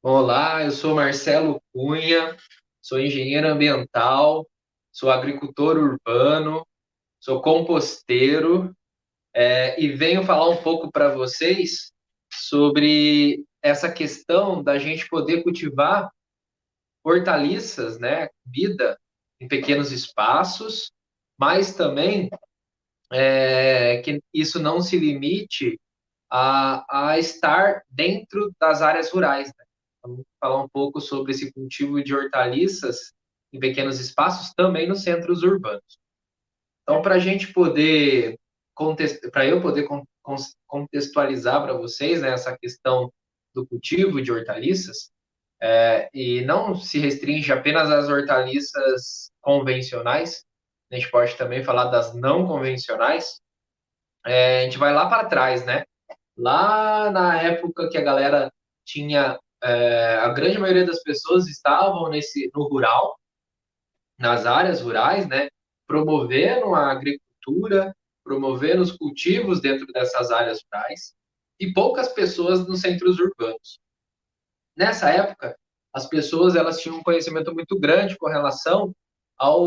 Olá, eu sou Marcelo Cunha, sou engenheiro ambiental, sou agricultor urbano, sou composteiro, e venho falar um pouco para vocês sobre essa questão da gente poder cultivar hortaliças, né, comida em pequenos espaços, mas também que isso não se limite a estar dentro das áreas rurais, né? Vamos falar um pouco sobre esse cultivo de hortaliças em pequenos espaços, também nos centros urbanos. Então, para a gente poder, para eu poder contextualizar para vocês, né, essa questão do cultivo de hortaliças, e não se restringe apenas às hortaliças convencionais, a gente pode também falar das não convencionais. A gente vai lá para trás, né? Lá na época que a galera tinha, a grande maioria das pessoas estavam no rural, nas áreas rurais, né, promovendo a agricultura, promovendo os cultivos dentro dessas áreas rurais, e poucas pessoas nos centros urbanos. Nessa época, as pessoas elas tinham um conhecimento muito grande com relação ao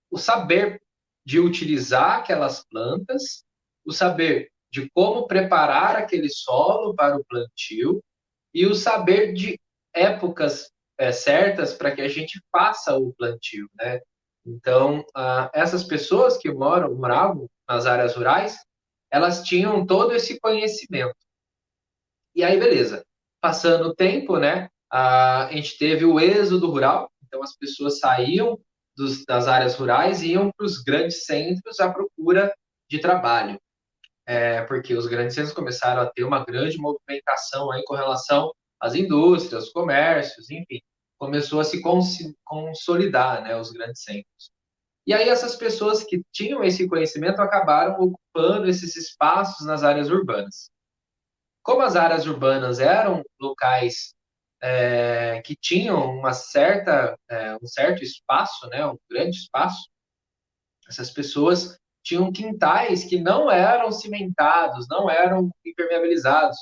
o saber de utilizar aquelas plantas, o saber de como preparar aquele solo para o plantio e o saber de épocas certas para que a gente faça o plantio, né? Então, essas pessoas que moravam nas áreas rurais, elas tinham todo esse conhecimento. E aí, beleza. Passando o tempo, né? A gente teve o êxodo rural, então as pessoas saíam das áreas rurais e iam para os grandes centros à procura de trabalho, porque os grandes centros começaram a ter uma grande movimentação aí com relação às indústrias, comércios, enfim, começou a se consolidar, né, os grandes centros. E aí essas pessoas que tinham esse conhecimento acabaram ocupando esses espaços nas áreas urbanas. Como as áreas urbanas eram locais que tinham um certo espaço, né, um grande espaço, essas pessoas tinham quintais que não eram cimentados, não eram impermeabilizados.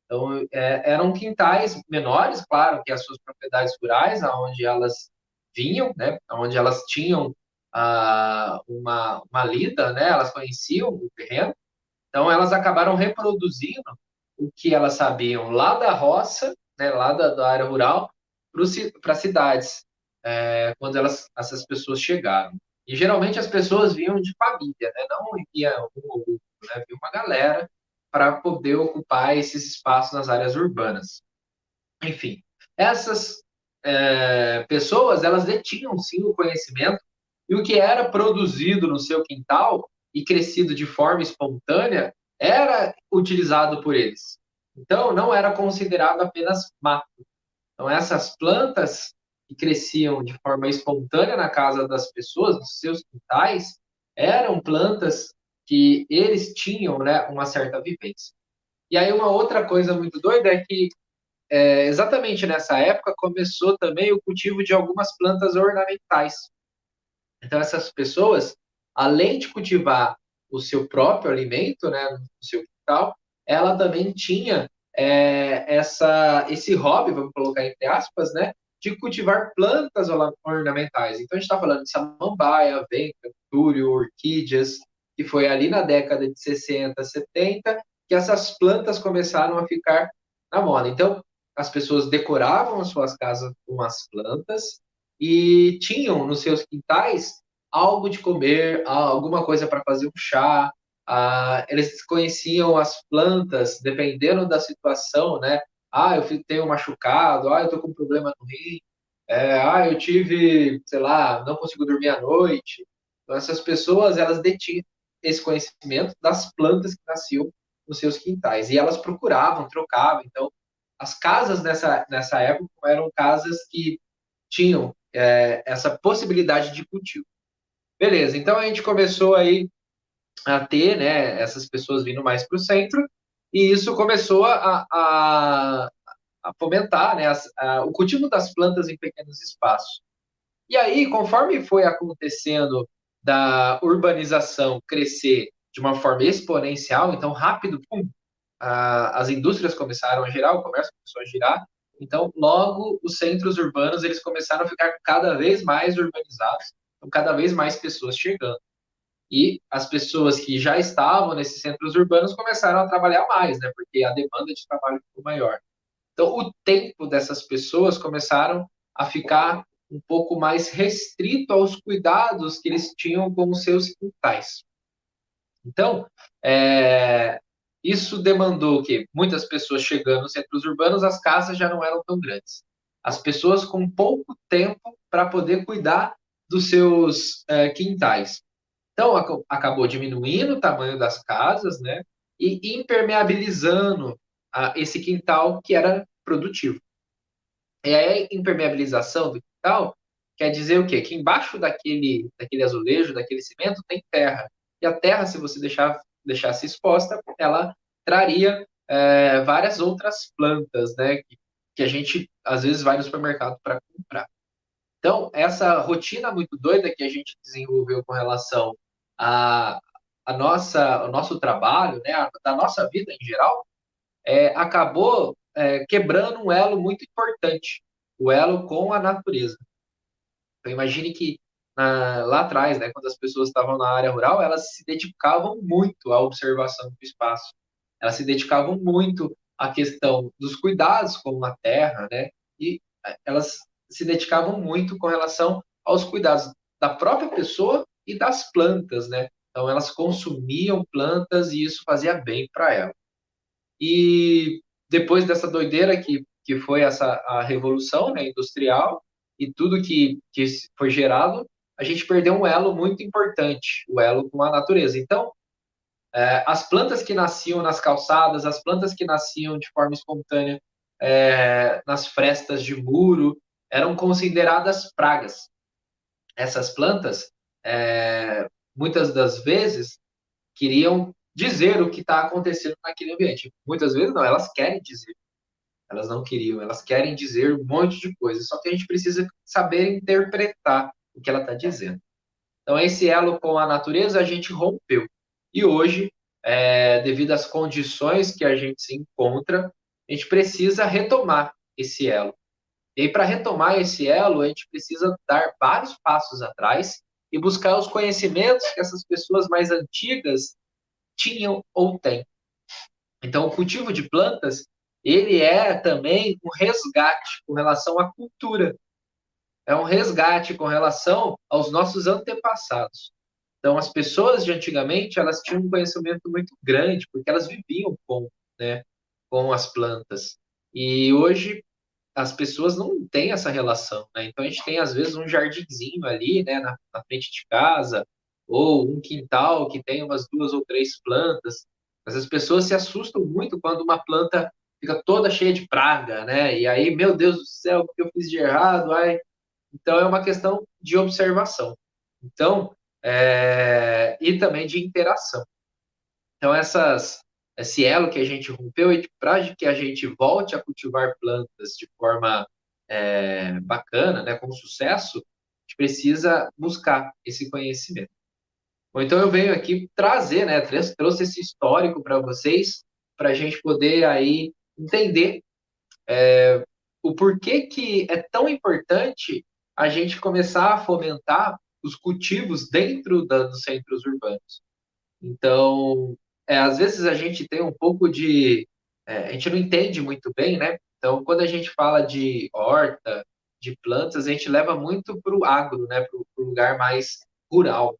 Então, eram quintais menores, claro, que as suas propriedades rurais, aonde elas vinham, né, onde elas tinham uma lida, né, elas conheciam o terreno, então elas acabaram reproduzindo o que elas sabiam lá da roça, né, lá da área rural, para as cidades, quando essas pessoas chegaram. E geralmente as pessoas vinham de família, né, não ia um ou outro, né, vinha uma galera para poder ocupar esses espaços nas áreas urbanas. Enfim, essas pessoas, elas detinham sim o conhecimento e o que era produzido no seu quintal e crescido de forma espontânea era utilizado por eles. Então, não era considerado apenas mato. Então, essas plantas que cresciam de forma espontânea na casa das pessoas, nos seus quintais, eram plantas que eles tinham, né, uma certa vivência. E aí, uma outra coisa muito doida é que exatamente nessa época começou também o cultivo de algumas plantas ornamentais. Então, essas pessoas, além de cultivar o seu próprio alimento, né, no seu quintal, ela também tinha esse hobby, vamos colocar entre aspas, né, de cultivar plantas ornamentais. Então, a gente está falando de samambaia, avenca, túlio, orquídeas, que foi ali na década de 60, 70, que essas plantas começaram a ficar na moda. Então, as pessoas decoravam as suas casas com as plantas e tinham nos seus quintais algo de comer, alguma coisa para fazer um chá. Eles conheciam as plantas, dependendo da situação, né? Eu tenho um machucado, eu estou com um problema no rim, eu tive, sei lá, não consigo dormir à noite. Então, essas pessoas, elas detinham esse conhecimento das plantas que nasciam nos seus quintais. E elas procuravam, trocavam. Então, as casas nessa época eram casas que tinham essa possibilidade de cultivo. Beleza, então a gente começou aí a ter, né, essas pessoas vindo mais para o centro, e isso começou a fomentar, né, o cultivo das plantas em pequenos espaços. E aí, conforme foi acontecendo da urbanização crescer de uma forma exponencial, então rápido, pum, as indústrias começaram a girar, o comércio começou a girar, Então, logo, os centros urbanos eles começaram a ficar cada vez mais urbanizados, então, cada vez mais pessoas chegando. E as pessoas que já estavam nesses centros urbanos começaram a trabalhar mais, né? Porque a demanda de trabalho ficou maior. Então, o tempo dessas pessoas começaram a ficar um pouco mais restrito aos cuidados que eles tinham com os seus quintais. Então, isso demandou que muitas pessoas chegando nos centros urbanos, as casas já não eram tão grandes. As pessoas com pouco tempo para poder cuidar dos seus quintais. Então, acabou diminuindo o tamanho das casas, né? E impermeabilizando esse quintal que era produtivo. E a impermeabilização do quintal quer dizer o quê? Que embaixo daquele azulejo, daquele cimento, tem terra. E a terra, se você deixasse exposta, ela traria várias outras plantas, né? Que a gente, às vezes, vai no supermercado para comprar. Então, essa rotina muito doida que a gente desenvolveu com relação a, o nosso trabalho, né, da nossa vida em geral, acabou quebrando um elo muito importante, o elo com a natureza. Então, imagine que lá atrás, né, quando as pessoas estavam na área rural, elas se dedicavam muito à observação do espaço. Elas se dedicavam muito à questão dos cuidados com a terra, né? E elas se dedicavam muito com relação aos cuidados da própria pessoa e das plantas, né? Então, elas consumiam plantas e isso fazia bem para elas. E depois dessa doideira que foi a revolução, né, industrial e tudo que foi gerado, a gente perdeu um elo muito importante, o elo com a natureza. Então, as plantas que nasciam nas calçadas, as plantas que nasciam de forma espontânea nas frestas de muro, eram consideradas pragas. Essas plantas, muitas das vezes, queriam dizer o que está acontecendo naquele ambiente. Muitas vezes não, elas querem dizer. Elas não queriam, elas querem dizer um monte de coisas, só que a gente precisa saber interpretar o que ela está dizendo. Então, esse elo com a natureza a gente rompeu. E hoje, devido às condições que a gente se encontra, a gente precisa retomar esse elo. E aí, para retomar esse elo, a gente precisa dar vários passos atrás e buscar os conhecimentos que essas pessoas mais antigas tinham ou têm. Então, o cultivo de plantas, ele é também um resgate com relação à cultura. É um resgate com relação aos nossos antepassados. Então, as pessoas de antigamente, elas tinham um conhecimento muito grande, porque elas viviam né, com as plantas. E hoje, as pessoas não têm essa relação, né? Então, a gente tem, às vezes, um jardinzinho ali, né, na frente de casa, ou um quintal que tem umas 2 ou 3 plantas, mas as pessoas se assustam muito quando uma planta fica toda cheia de praga, né? E aí, meu Deus do céu, o que eu fiz de errado? Ai, então, é uma questão de observação. Então, e também de interação. Então, esse elo que a gente rompeu, e para que a gente volte a cultivar plantas de forma bacana, né, com sucesso, a gente precisa buscar esse conhecimento. Bom, então, eu venho aqui trazer, né, trouxe esse histórico para vocês, para a gente poder aí entender o porquê que é tão importante a gente começar a fomentar os cultivos dentro dos centros urbanos. Então, às vezes a gente tem um pouco a gente não entende muito bem, né? Então, quando a gente fala de horta, de plantas, a gente leva muito para o agro, né? Para o lugar mais rural.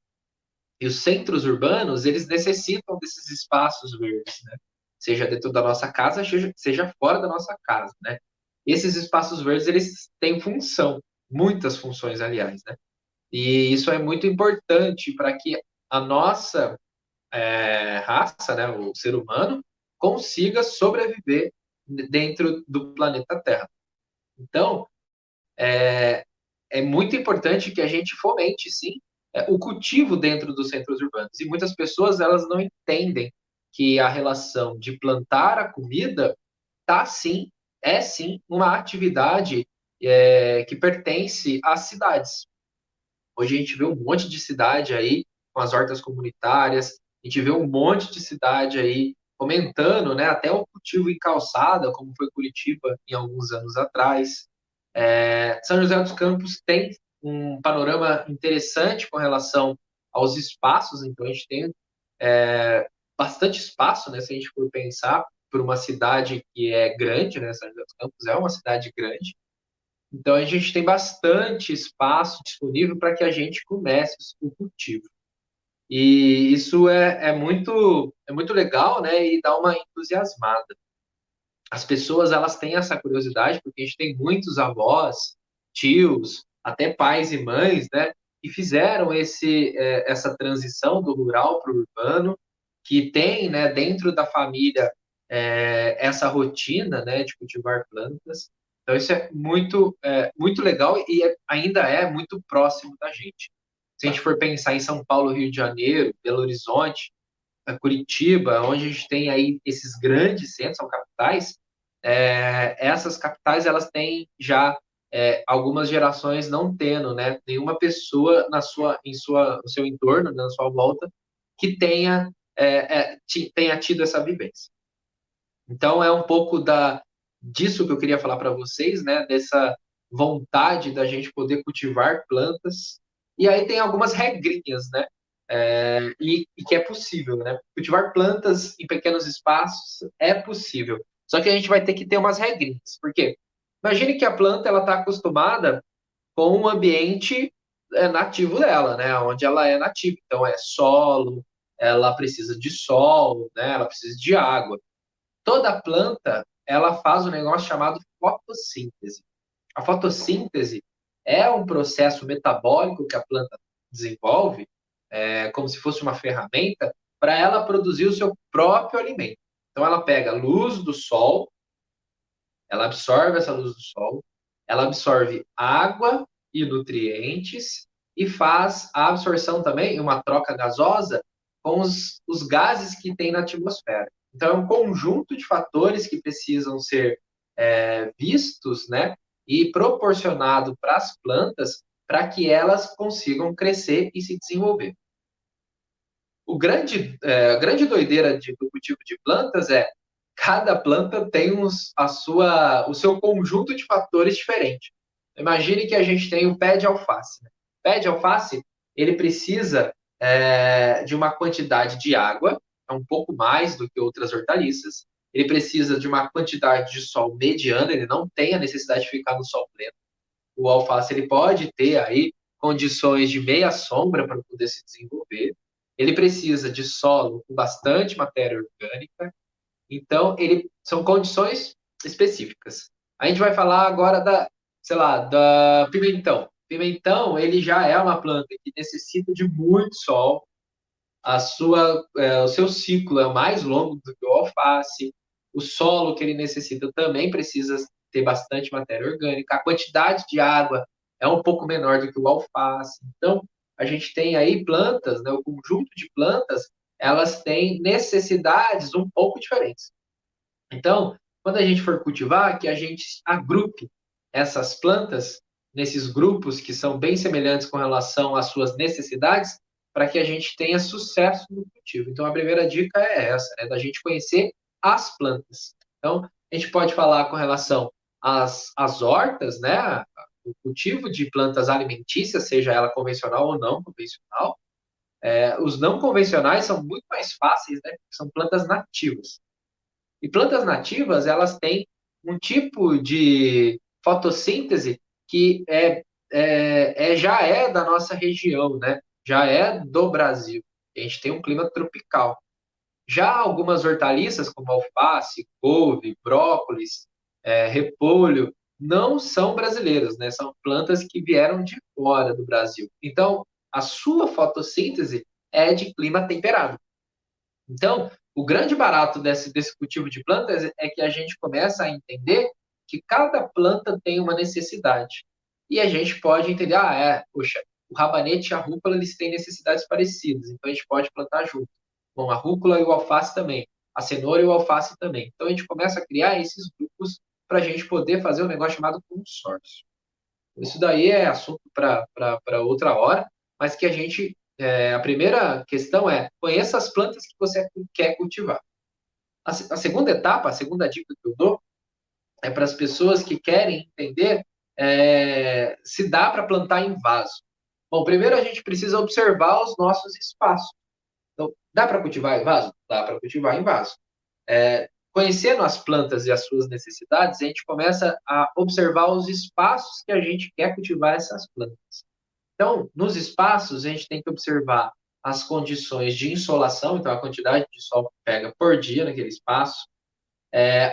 E os centros urbanos, eles necessitam desses espaços verdes, né? Seja dentro da nossa casa, seja fora da nossa casa, né? Esses espaços verdes, eles têm função, muitas funções, aliás, né? E isso é muito importante para que a nossa raça, né, o ser humano, consiga sobreviver dentro do planeta Terra. Então, é muito importante que a gente fomente, sim, o cultivo dentro dos centros urbanos. E muitas pessoas, elas não entendem que a relação de plantar a comida é sim uma atividade que pertence às cidades. Hoje a gente vê um monte de cidade aí com as hortas comunitárias, a gente vê um monte de cidade aí fomentando, né, até o cultivo em calçada, como foi Curitiba em alguns anos atrás. São José dos Campos tem um panorama interessante com relação aos espaços, então a gente tem bastante espaço, né, se a gente for pensar por uma cidade que é grande, né, São José dos Campos é uma cidade grande, então a gente tem bastante espaço disponível para que a gente comece o cultivo. E isso é muito legal, né, e dá uma entusiasmada. As pessoas elas têm essa curiosidade porque a gente tem muitos avós, tios, até pais e mães, né, que fizeram essa transição do rural para o urbano, que tem, né, dentro da família essa rotina, né, de cultivar plantas. Então isso é muito legal e ainda é muito próximo da gente. Se a gente for pensar em São Paulo, Rio de Janeiro, Belo Horizonte, Curitiba, onde a gente tem aí esses grandes centros, são capitais, essas capitais elas têm já algumas gerações não tendo, né, nenhuma pessoa no seu entorno, né, na sua volta, que tenha tido essa vivência. Então é um pouco disso que eu queria falar para vocês, né, dessa vontade da gente poder cultivar plantas. E aí tem algumas regrinhas, né? E que é possível, né? Cultivar plantas em pequenos espaços é possível. Só que a gente vai ter que ter umas regrinhas. Por quê? Imagine que a planta ela está acostumada com o ambiente nativo dela, né? Onde ela é nativa. Então é solo, ela precisa de sol, né? Ela precisa de água. Toda planta ela faz um negócio chamado fotossíntese. A fotossíntese é um processo metabólico que a planta desenvolve, como se fosse uma ferramenta, para ela produzir o seu próprio alimento. Então, ela pega a luz do sol, ela absorve essa luz do sol, ela absorve água e nutrientes e faz a absorção também, uma troca gasosa, com os gases que tem na atmosfera. Então, é um conjunto de fatores que precisam ser vistos, né, e proporcionado para as plantas para que elas consigam crescer e se desenvolver. A grande doideira do cultivo de plantas é cada planta tem o seu conjunto de fatores diferente. Imagine que a gente tem o pé de alface. Né? O pé de alface ele precisa de uma quantidade de água, é um pouco mais do que outras hortaliças. Ele precisa de uma quantidade de sol mediana, ele não tem a necessidade de ficar no sol pleno. O alface ele pode ter aí condições de meia sombra para poder se desenvolver. Ele precisa de solo com bastante matéria orgânica. Então, são condições específicas. A gente vai falar agora sei lá, da pimentão. Pimentão, ele já é uma planta que necessita de muito sol. O seu ciclo é mais longo do que o alface. O solo que ele necessita também precisa ter bastante matéria orgânica. A quantidade de água é um pouco menor do que o alface. Então, a gente tem aí plantas, né, o conjunto de plantas, elas têm necessidades um pouco diferentes. Então, quando a gente for cultivar, que a gente agrupe essas plantas nesses grupos que são bem semelhantes com relação às suas necessidades, para que a gente tenha sucesso no cultivo. Então, a primeira dica é essa, da gente conhecer as plantas. Então, a gente pode falar com relação às hortas, né? O cultivo de plantas alimentícias, seja ela convencional ou não convencional. Os não convencionais são muito mais fáceis, né? São plantas nativas. E plantas nativas, elas têm um tipo de fotossíntese que já é da nossa região, né? Já é do Brasil. A gente tem um clima tropical. Já algumas hortaliças, como alface, couve, brócolis, repolho, não são brasileiras, né? São plantas que vieram de fora do Brasil. Então, a sua fotossíntese é de clima temperado. Então, o grande barato desse cultivo de plantas é que a gente começa a entender que cada planta tem uma necessidade. E a gente pode entender, poxa, o rabanete e a rúcula eles têm necessidades parecidas, então a gente pode plantar junto. Bom, a rúcula e o alface também, a cenoura e o alface também. Então a gente começa a criar esses grupos para a gente poder fazer um negócio chamado consórcio. Isso daí é assunto para outra hora, mas que a primeira questão é conheça as plantas que você quer cultivar. A segunda etapa, a segunda dica que eu dou, é para as pessoas que querem entender se dá para plantar em vaso. Bom, primeiro a gente precisa observar os nossos espaços. Então, dá para cultivar em vaso? Dá para cultivar em vaso. Conhecendo as plantas e as suas necessidades, a gente começa a observar os espaços que a gente quer cultivar essas plantas. Então, nos espaços, a gente tem que observar as condições de insolação, então a quantidade de sol que pega por dia naquele espaço,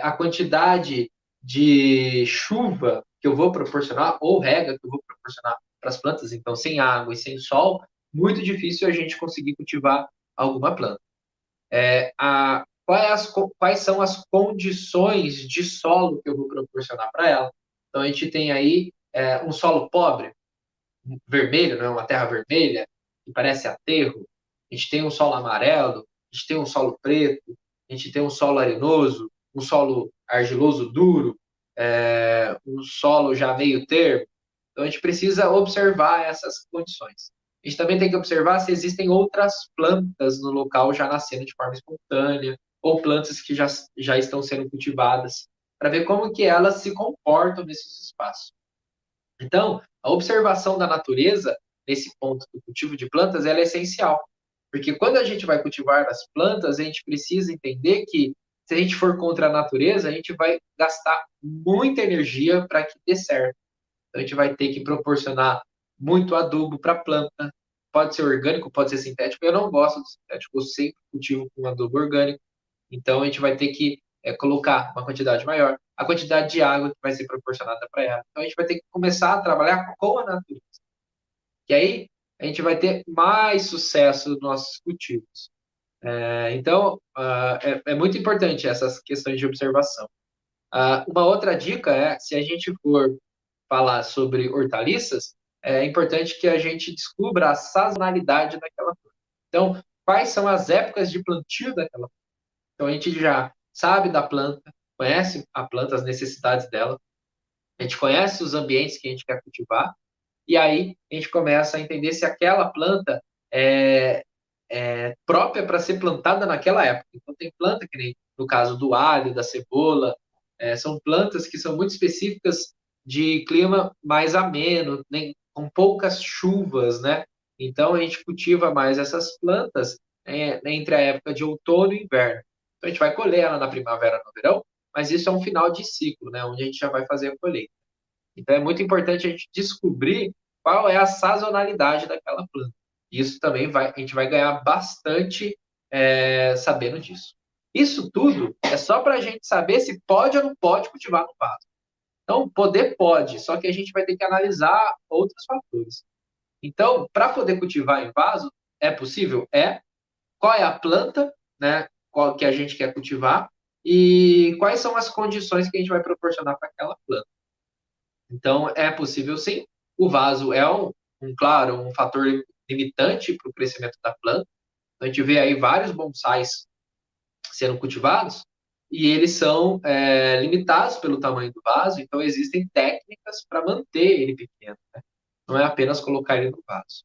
a quantidade de chuva que eu vou proporcionar, ou rega que eu vou proporcionar para as plantas, então sem água e sem sol, muito difícil a gente conseguir cultivar alguma planta. Quais são as condições de solo que eu vou proporcionar para ela? Então a gente tem aí um solo pobre, vermelho, né, uma terra vermelha, que parece aterro. A gente tem um solo amarelo, a gente tem um solo preto, a gente tem um solo arenoso, um solo argiloso duro, um solo já meio termo. Então a gente precisa observar essas condições. A gente também tem que observar se existem outras plantas no local já nascendo de forma espontânea, ou plantas que já estão sendo cultivadas, para ver como que elas se comportam nesses espaços. Então, a observação da natureza, nesse ponto do cultivo de plantas, ela é essencial. Porque quando a gente vai cultivar as plantas, a gente precisa entender que se a gente for contra a natureza, a gente vai gastar muita energia para que dê certo. Então, a gente vai ter que proporcionar muito adubo para a planta. Pode ser orgânico, pode ser sintético. Eu não gosto do sintético, eu sempre cultivo com adubo orgânico. Então, a gente vai ter que colocar uma quantidade maior, a quantidade de água que vai ser proporcionada para ela. Então, a gente vai ter que começar a trabalhar com a natureza. E aí, a gente vai ter mais sucesso nos nossos cultivos. Então, é muito importante essas questões de observação. Uma outra dica é, se a gente for falar sobre hortaliças, é importante que a gente descubra a sazonalidade daquela planta. Então, quais são as épocas de plantio daquela planta? Então, a gente já sabe da planta, conhece a planta, as necessidades dela, a gente conhece os ambientes que a gente quer cultivar, e aí a gente começa a entender se aquela planta é própria para ser plantada naquela época. Então, tem planta que nem no caso do alho, da cebola, são plantas que são muito específicas de clima mais ameno, nem, com poucas chuvas, né? Então, a gente cultiva mais essas plantas entre a época de outono e inverno. Então, a gente vai colher ela na primavera, no verão, mas isso é um final de ciclo, né? Onde a gente já vai fazer a colheita. Então, é muito importante a gente descobrir qual é a sazonalidade daquela planta. Isso também a gente vai ganhar bastante sabendo disso. Isso tudo é só para a gente saber se pode ou não pode cultivar no vaso. Então, poder pode, só que a gente vai ter que analisar outros fatores. Então, para poder cultivar em vaso, é possível? É. Qual é a planta, né? Qual que a gente quer cultivar e quais são as condições que a gente vai proporcionar para aquela planta. Então, é possível sim. O vaso é claro, um fator limitante para o crescimento da planta. Então, a gente vê aí vários bonsais sendo cultivados e eles são limitados pelo tamanho do vaso, então existem técnicas para manter ele pequeno, né? Não é apenas colocar ele no vaso.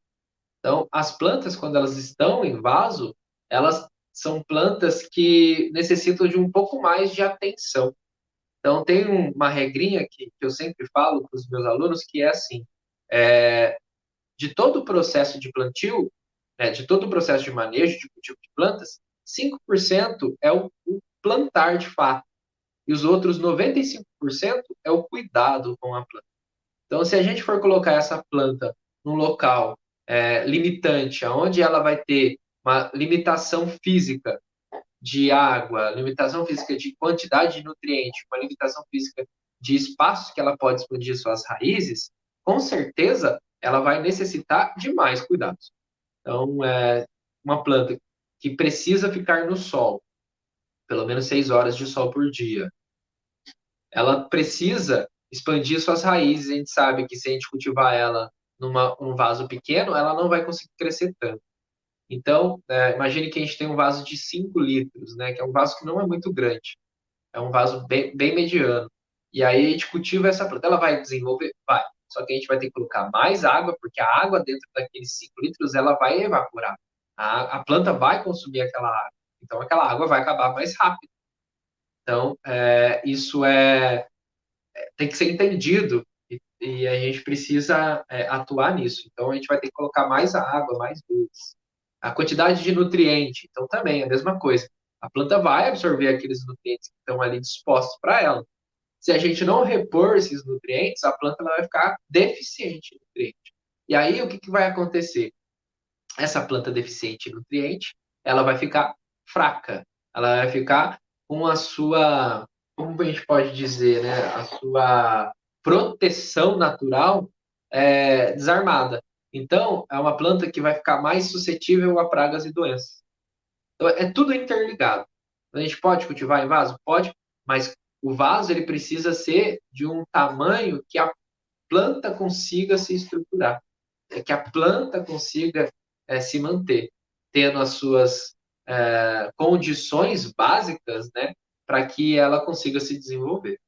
Então, as plantas, quando elas estão em vaso, elas são plantas que necessitam de um pouco mais de atenção. Então, tem uma regrinha que eu sempre falo para os meus alunos, que é assim, de todo o processo de plantio, né, de todo o processo de manejo, de cultivo de plantas, 5% é o plantar de fato, e os outros 95% é o cuidado com a planta. Então, se a gente for colocar essa planta num local limitante, onde ela vai ter uma limitação física de água, limitação física de quantidade de nutriente, uma limitação física de espaço que ela pode expandir suas raízes, com certeza ela vai necessitar de mais cuidados. Então, uma planta que precisa ficar no sol, pelo menos 6 horas de sol por dia, ela precisa expandir suas raízes. A gente sabe que se a gente cultivar ela num vaso pequeno, ela não vai conseguir crescer tanto. Então, imagine que a gente tem um vaso de 5 litros, né, que é um vaso que não é muito grande, é um vaso bem, bem mediano. E aí a gente cultiva essa planta, ela vai desenvolver? Vai. Só que a gente vai ter que colocar mais água, porque a água dentro daqueles 5 litros, ela vai evaporar. A planta vai consumir aquela água. Então, aquela água vai acabar mais rápido. Então, isso tem que ser entendido e a gente precisa atuar nisso. Então, a gente vai ter que colocar mais água, mais vezes. A quantidade de nutriente, então, também é a mesma coisa. A planta vai absorver aqueles nutrientes que estão ali dispostos para ela. Se a gente não repor esses nutrientes, a planta ela vai ficar deficiente em nutriente. E aí, o que, que vai acontecer? Essa planta deficiente em nutriente, ela vai ficar fraca. Ela vai ficar com a sua, como a gente pode dizer, né? A sua proteção natural desarmada. Então, é uma planta que vai ficar mais suscetível a pragas e doenças. Então, é tudo interligado. A gente pode cultivar em vaso? Pode, mas o vaso ele precisa ser de um tamanho que a planta consiga se estruturar, que a planta consiga se manter, tendo as suas condições básicas, né, para que ela consiga se desenvolver.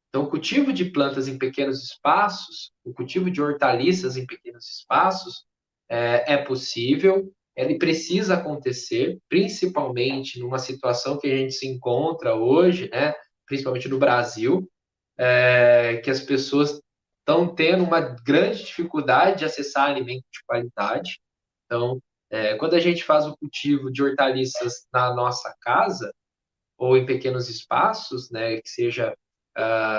Então, o cultivo de plantas em pequenos espaços, o cultivo de hortaliças em pequenos espaços, é possível, ele precisa acontecer, principalmente numa situação que a gente se encontra hoje, né, principalmente no Brasil, que as pessoas estão tendo uma grande dificuldade de acessar alimento de qualidade. Então, quando a gente faz o cultivo de hortaliças na nossa casa ou em pequenos espaços, né, que seja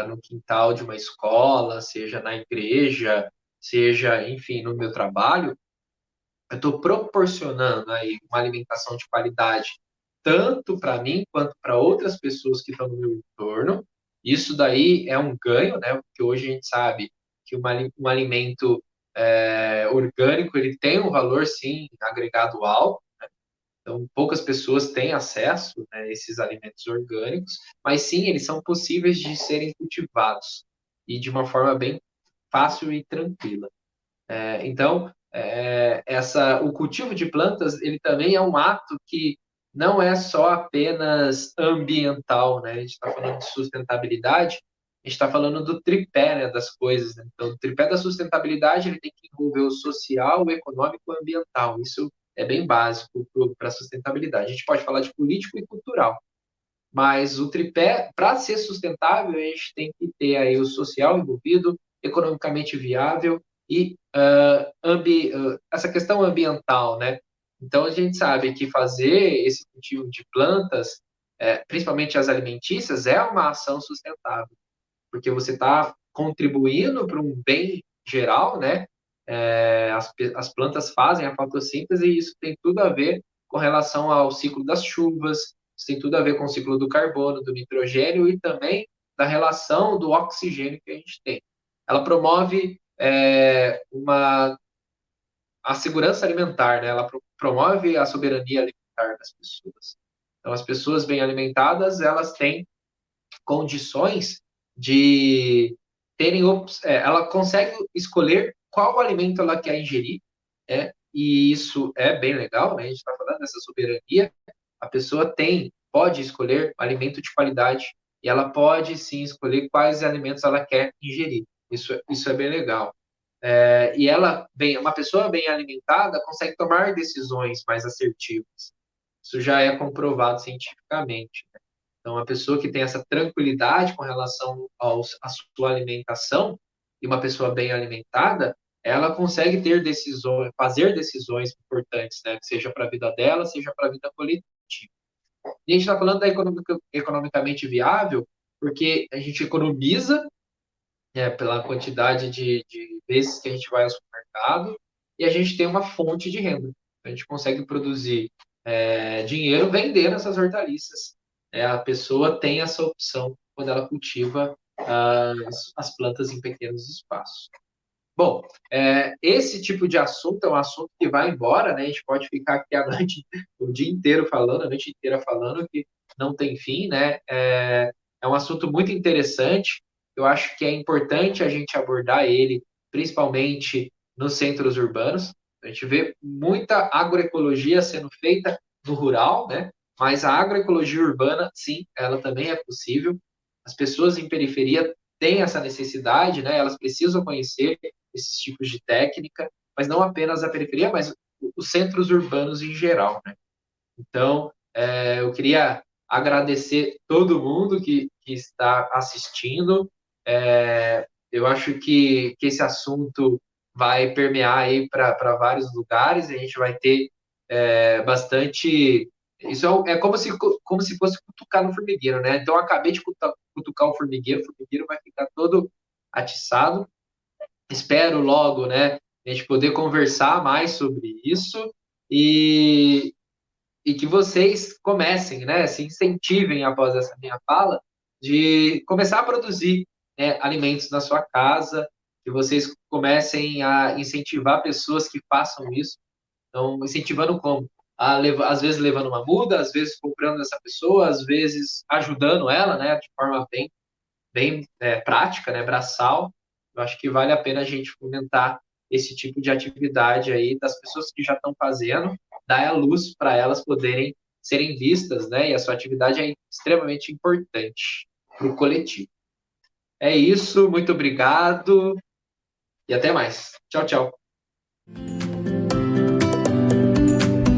no quintal de uma escola, seja na igreja, seja, enfim, no meu trabalho, eu estou proporcionando aí uma alimentação de qualidade tanto para mim quanto para outras pessoas que estão no meu entorno. Isso daí é um ganho, né? Porque hoje a gente sabe que um alimento orgânico ele tem um valor sim agregado alto. Então, poucas pessoas têm acesso, né, a esses alimentos orgânicos, mas sim, eles são possíveis de serem cultivados e de uma forma bem fácil e tranquila. Então, o cultivo de plantas, ele também é um ato que não é só apenas ambiental, né? A gente está falando de sustentabilidade, a gente está falando do tripé, né, das coisas, né? Então, o tripé da sustentabilidade, ele tem que envolver o social, o econômico e o ambiental. Isso é bem básico para a sustentabilidade. A gente pode falar de político e cultural, mas o tripé, para ser sustentável, a gente tem que ter aí o social envolvido, economicamente viável e essa questão ambiental, né? Então a gente sabe que fazer esse cultivo de plantas, principalmente as alimentícias, é uma ação sustentável, porque você está contribuindo para um bem geral, né? As plantas fazem a fotossíntese e isso tem tudo a ver com relação ao ciclo das chuvas, isso tem tudo a ver com o ciclo do carbono, do nitrogênio e também da relação do oxigênio que a gente tem. Ela promove a segurança alimentar, né? Ela promove a soberania alimentar das pessoas. Então, as pessoas bem alimentadas, elas têm condições de terem ela consegue escolher qual alimento ela quer ingerir, né? E isso é bem legal, né? A gente está falando dessa soberania. A pessoa pode escolher alimento de qualidade e ela pode sim escolher quais alimentos ela quer ingerir. Isso é bem legal. E uma pessoa bem alimentada consegue tomar decisões mais assertivas. Isso já é comprovado cientificamente. Então, a pessoa que tem essa tranquilidade com relação à sua alimentação e uma pessoa bem alimentada, ela consegue ter decisões, fazer decisões importantes, né? Que seja para a vida dela, seja para a vida coletiva. E a gente está falando da economicamente viável, porque a gente economiza pela quantidade de vezes que a gente vai ao supermercado e a gente tem uma fonte de renda. A gente consegue produzir dinheiro vendendo essas hortaliças. A pessoa tem essa opção quando ela cultiva as plantas em pequenos espaços. Bom, esse tipo de assunto é um assunto que vai embora, né? A gente pode ficar aqui a noite, o dia inteiro falando, a noite inteira falando, que não tem fim, né? É um assunto muito interessante. Eu acho que é importante a gente abordar ele, principalmente nos centros urbanos. A gente vê muita agroecologia sendo feita no rural, né? Mas a agroecologia urbana, sim, ela também é possível. As pessoas em periferia têm essa necessidade, né? Elas precisam conhecer esses tipos de técnica, mas não apenas a periferia, mas os centros urbanos em geral, né? Então, eu queria agradecer todo mundo que está assistindo. Eu acho que esse assunto vai permear aí para vários lugares, a gente vai ter bastante. Isso como se fosse cutucar no formigueiro, né? Então, eu acabei de cutucar o formigueiro vai ficar todo atiçado. Espero logo, né, a gente poder conversar mais sobre isso e, e que vocês comecem, né, se incentivem após essa minha fala, de começar a produzir, né, alimentos na sua casa, que vocês comecem a incentivar pessoas que façam isso. Então, incentivando como? Às vezes levando uma muda, às vezes comprando essa pessoa, às vezes ajudando ela, né, de forma bem prática, né, braçal. Eu acho que vale a pena a gente fomentar esse tipo de atividade aí das pessoas que já estão fazendo, dar a luz para elas poderem serem vistas, né? E a sua atividade é extremamente importante para o coletivo. É isso, muito obrigado e até mais. Tchau, tchau.